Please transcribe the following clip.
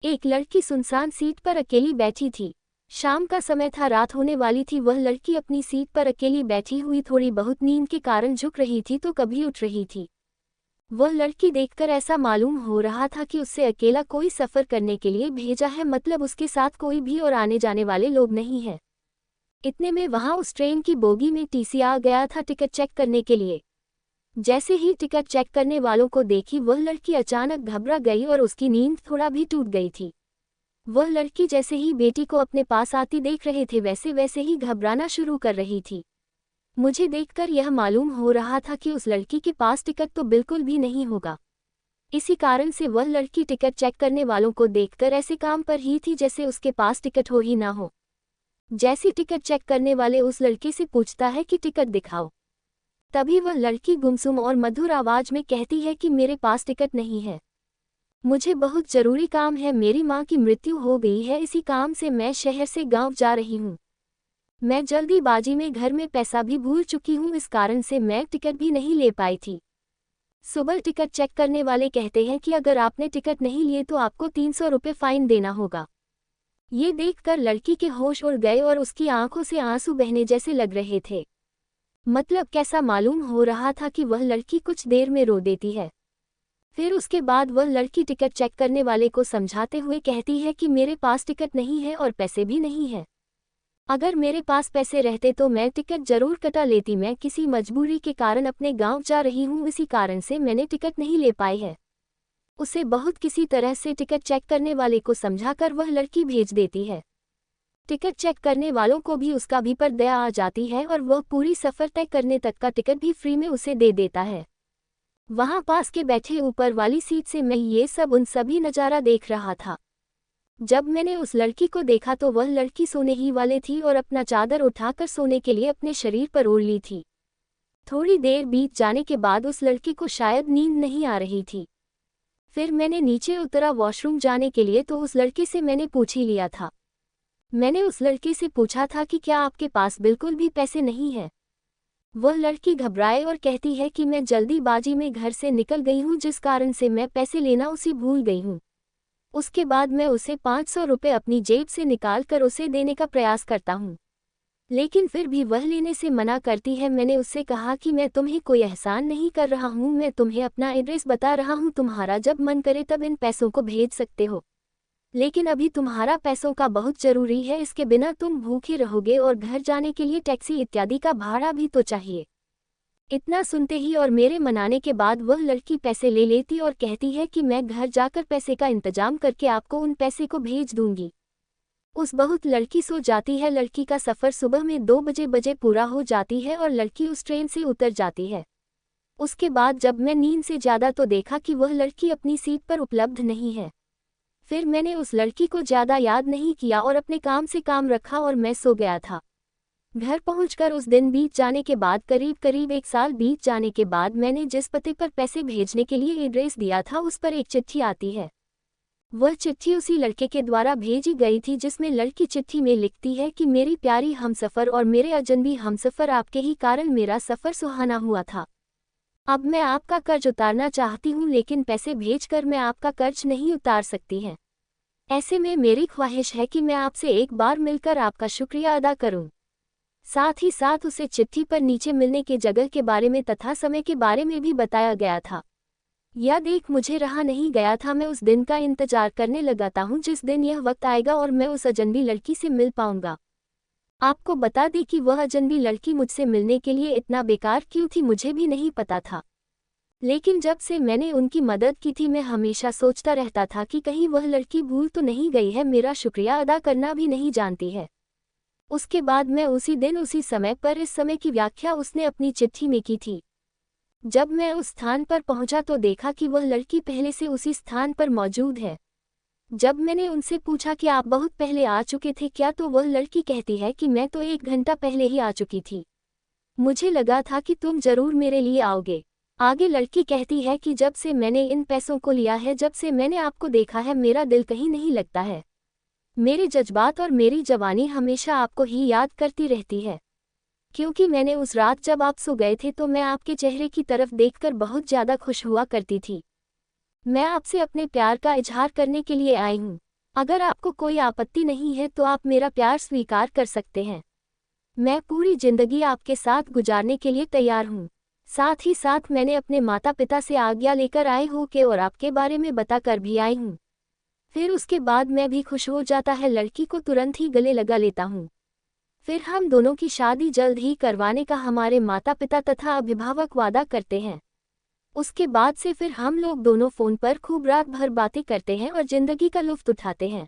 एक लड़की सुनसान सीट पर अकेली बैठी थी। शाम का समय था, रात होने वाली थी। वह लड़की अपनी सीट पर अकेली बैठी हुई थोड़ी बहुत नींद के कारण झुक रही थी तो कभी उठ रही थी। वह लड़की देखकर ऐसा मालूम हो रहा था कि उससे अकेला कोई सफ़र करने के लिए भेजा है, मतलब उसके साथ कोई भी और आने जाने वाले लोग नहीं है। इतने में वहां उस ट्रेन की बोगी में टीसी आ गया था टिकट चेक करने के लिए। जैसे ही टिकट चेक करने वालों को देखी वह लड़की अचानक घबरा गई और उसकी नींद थोड़ा भी टूट गई थी। वह लड़की जैसे ही बेटी को अपने पास आती देख रहे थे वैसे वैसे ही घबराना शुरू कर रही थी। मुझे देखकर यह मालूम हो रहा था कि उस लड़की के पास टिकट तो बिल्कुल भी नहीं होगा। इसी कारण से वह लड़की टिकट चेक करने वालों को देखकर ऐसे काम पर ही थी जैसे उसके पास टिकट हो ही ना हो। जैसी टिकट चेक करने वाले उस लड़के से पूछता है कि टिकट दिखाओ, तभी वह लड़की गुमसुम और मधुर आवाज में कहती है कि मेरे पास टिकट नहीं है, मुझे बहुत जरूरी काम है, मेरी माँ की मृत्यु हो गई है, इसी काम से मैं शहर से गांव जा रही हूँ। मैं जल्दीबाजी में घर में पैसा भी भूल चुकी हूँ, इस कारण से मैं टिकट भी नहीं ले पाई थी। सुबह टिकट चेक करने वाले कहते हैं कि अगर आपने टिकट नहीं लिए तो आपको 300 रुपये फाइन देना होगा। ये देखकर लड़की के होश उड़ गए और उसकी आंखों से आंसू बहने जैसे लग रहे थे। मतलब कैसा मालूम हो रहा था कि वह लड़की कुछ देर में रो देती है। फिर उसके बाद वह लड़की टिकट चेक करने वाले को समझाते हुए कहती है कि मेरे पास टिकट नहीं है और पैसे भी नहीं है। अगर मेरे पास पैसे रहते तो मैं टिकट जरूर कटा लेती, मैं किसी मजबूरी के कारण अपने गांव जा रही हूं, इसी कारण से मैंने टिकट नहीं ले पाई है। उसे बहुत किसी तरह से टिकट चेक करने वाले को समझाकर वह लड़की भेज देती है। टिकट चेक करने वालों को भी उसका भी पर दया आ जाती है और वह पूरी सफ़र तय करने तक का टिकट भी फ्री में उसे दे देता है। वहां पास के बैठे ऊपर वाली सीट से मैं ये सब उन सभी नज़ारा देख रहा था। जब मैंने उस लड़की को देखा तो वह लड़की सोने ही वाले थी और अपना चादर उठाकर सोने के लिए अपने शरीर पर ओढ़ ली थी। थोड़ी देर बीत जाने के बाद उस लड़की को शायद नींद नहीं आ रही थी। फिर मैंने नीचे उतरा वॉशरूम जाने के लिए तो उस लड़के से मैंने पूछ ही लिया था। मैंने उस लड़के से पूछा था कि क्या आपके पास बिल्कुल भी पैसे नहीं हैं? वह लड़की घबराए और कहती है कि मैं जल्दीबाजी में घर से निकल गई हूँ, जिस कारण से मैं पैसे लेना उसे भूल गई हूँ। उसके बाद मैं उसे 500 रुपये अपनी जेब से निकाल कर उसे देने का प्रयास करता हूँ, लेकिन फिर भी वह लेने से मना करती है। मैंने उससे कहा कि मैं तुम्हें कोई एहसान नहीं कर रहा हूँ, मैं तुम्हें अपना एड्रेस बता रहा हूँ, तुम्हारा जब मन करे तब इन पैसों को भेज सकते हो, लेकिन अभी तुम्हारा पैसों का बहुत जरूरी है, इसके बिना तुम भूखे रहोगे और घर जाने के लिए टैक्सी इत्यादि का भाड़ा भी तो चाहिए। इतना सुनते ही और मेरे मनाने के बाद वह लड़की पैसे ले लेती और कहती है कि मैं घर जाकर पैसे का इंतजाम करके आपको उन पैसे को भेज दूंगी। उस बहुत लड़की सो जाती है। लड़की का सफ़र सुबह में 2 बजे पूरा हो जाती है और लड़की उस ट्रेन से उतर जाती है। उसके बाद जब मैं नींद से ज़्यादा तो देखा कि वह लड़की अपनी सीट पर उपलब्ध नहीं है। फिर मैंने उस लड़की को ज़्यादा याद नहीं किया और अपने काम से काम रखा और मैं सो गया था। घर पहुंचकर उस दिन बीत जाने के बाद करीब 1 साल बीत जाने के बाद मैंने जिस पते पर पैसे भेजने के लिए एड्रेस दिया था उस पर एक चिट्ठी आती है। वह चिट्ठी उसी लड़के के द्वारा भेजी गई थी, जिसमें लड़की चिट्ठी में लिखती है कि मेरी प्यारी हमसफ़र और मेरे अजनबी हमसफ़र, आपके ही कारण मेरा सफ़र सुहाना हुआ था। अब मैं आपका कर्ज उतारना चाहती हूँ, लेकिन पैसे भेजकर मैं आपका कर्ज नहीं उतार सकती है। ऐसे में मेरी ख्वाहिश है कि मैं आपसे एक बार मिलकर आपका शुक्रिया अदा करूं। साथ ही साथ उसे चिट्ठी पर नीचे मिलने के जगह के बारे में तथा समय के बारे में भी बताया गया था। यह देख मुझे रहा नहीं गया था, मैं उस दिन का इंतजार करने लगाता हूँ जिस दिन यह वक्त आएगा और मैं उस अजनबी लड़की से मिल पाऊंगा। आपको बता दें कि वह अजनबी लड़की मुझसे मिलने के लिए इतना बेकार क्यों थी मुझे भी नहीं पता था, लेकिन जब से मैंने उनकी मदद की थी मैं हमेशा सोचता रहता था कि कहीं वह लड़की भूल तो नहीं गई है, मेरा शुक्रिया अदा करना भी नहीं जानती है। उसके बाद मैं उसी दिन उसी समय पर इस समय की व्याख्या उसने अपनी चिट्ठी में की थी। जब मैं उस स्थान पर पहुंचा तो देखा कि वह लड़की पहले से उसी स्थान पर मौजूद है। जब मैंने उनसे पूछा कि आप बहुत पहले आ चुके थे क्या, तो वह लड़की कहती है कि मैं तो 1 घंटा पहले ही आ चुकी थी, मुझे लगा था कि तुम जरूर मेरे लिए आओगे। आगे लड़की कहती है कि जब से मैंने इन पैसों को लिया है, जब से मैंने आपको देखा है, मेरा दिल कहीं नहीं लगता है। मेरे जज्बात और मेरी जवानी हमेशा आपको ही याद करती रहती है, क्योंकि मैंने उस रात जब आप सो गए थे तो मैं आपके चेहरे की तरफ देखकर बहुत ज़्यादा खुश हुआ करती थी। मैं आपसे अपने प्यार का इजहार करने के लिए आई हूँ। अगर आपको कोई आपत्ति नहीं है तो आप मेरा प्यार स्वीकार कर सकते हैं। मैं पूरी जिंदगी आपके साथ गुजारने के लिए तैयार हूँ। साथ ही साथ मैंने अपने माता पिता से आज्ञा लेकर आए हो के और आपके बारे में बताकर भी आई हूँ। फिर उसके बाद मैं भी खुश हो जाता है, लड़की को तुरंत ही गले लगा लेता हूँ। फिर हम दोनों की शादी जल्द ही करवाने का हमारे माता पिता तथा अभिभावक वादा करते हैं। उसके बाद से फिर हम लोग दोनों फ़ोन पर खूब रात भर बातें करते हैं और ज़िंदगी का लुत्फ़ उठाते हैं।